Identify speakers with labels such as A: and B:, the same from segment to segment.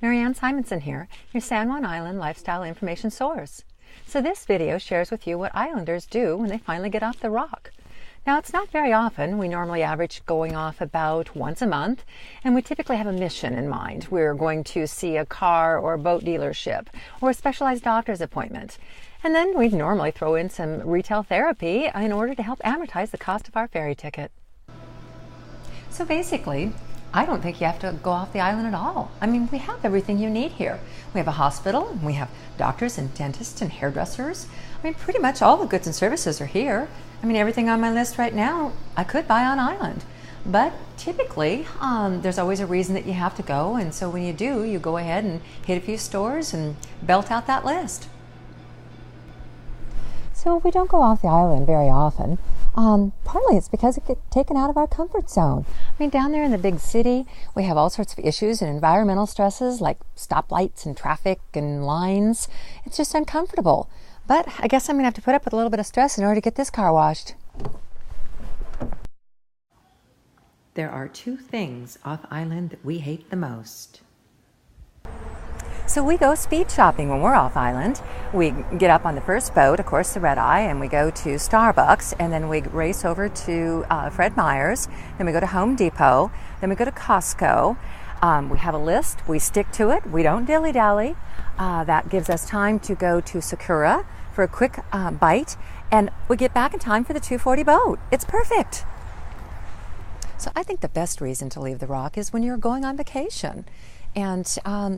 A: Simonson here, your San Juan Island lifestyle information source. So this video shares with you what islanders do when they finally get off the rock. Now, it's not very often. We normally average going off about once a month, and we typically have a mission in mind. We're going to see a car or a boat dealership or a specialized doctor's appointment. And then we'd normally throw in some retail therapy in order to help amortize the cost of our ferry ticket. So basically, I don't think you have to go off the island at all. I mean, we have everything you need here. We have a hospital, and we have doctors and dentists and hairdressers. I mean, pretty much all the goods and services are here. I mean, everything on my list right now, I could buy on island. But typically, there's always a reason that you have to go, and so when you do, you go ahead and hit a few stores and belt out that list. So we don't go off the island very often. Partly it's because it gets taken out of our comfort zone. I mean, down there in the big city, we have all sorts of issues and environmental stresses like stoplights and traffic and lines. It's just uncomfortable. But I guess I'm going to have to put up with a little bit of stress in order to get this car washed. There are two things off island that we hate the most. So we go speed shopping when we're off island. We get up on the first boat, of course the red eye, and we go to Starbucks, and then we race over to Fred Meyer's, then we go to Home Depot, then we go to Costco. We have a list, we stick to it, we don't dilly-dally. That gives us time to go to Sakura for a quick bite, and we get back in time for the 2:40 boat. It's perfect. So I think the best reason to leave the rock is when you're going on vacation. And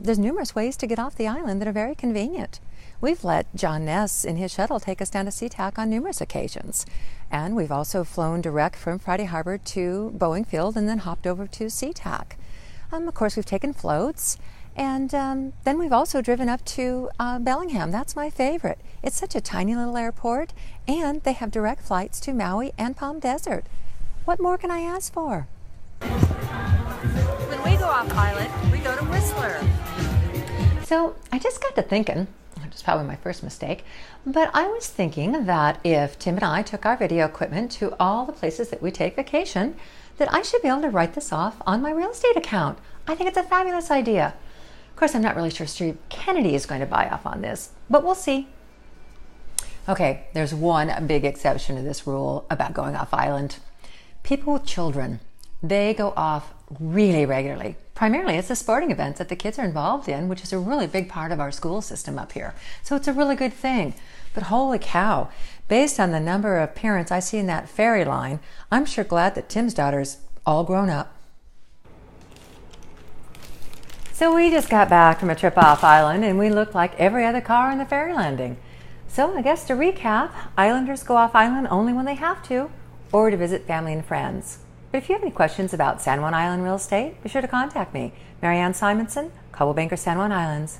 A: there's numerous ways to get off the island that are very convenient. We've let John Ness in his shuttle take us down to SeaTac on numerous occasions. And we've also flown direct from Friday Harbor to Boeing Field and then hopped over to SeaTac. Of course, we've taken floats. And then we've also driven up to Bellingham. That's my favorite. It's such a tiny little airport, and they have direct flights to Maui and Palm Desert. What more can I ask for? When we go off island, we go to Whistler. So I just got to thinking, which is probably my first mistake, but I was thinking that if Tim and I took our video equipment to all the places that we take vacation, that I should be able to write this off on my real estate account. I think it's a fabulous idea. Of course, I'm not really sure Steve Kennedy is going to buy off on this, but we'll see. Okay, there's one big exception to this rule about going off island. People with children, they go off really regularly. Primarily, it's the sporting events that the kids are involved in, which is a really big part of our school system up here. So it's a really good thing. But holy cow, based on the number of parents I see in that ferry line, I'm sure glad that Tim's daughter's all grown up. So we just got back from a trip off island, and we looked like every other car in the ferry landing. So I guess to recap, islanders go off island only when they have to, or to visit family and friends. But if you have any questions about San Juan Island real estate, be sure to contact me, Merri Simonson, Coldwell Banker, San Juan Islands.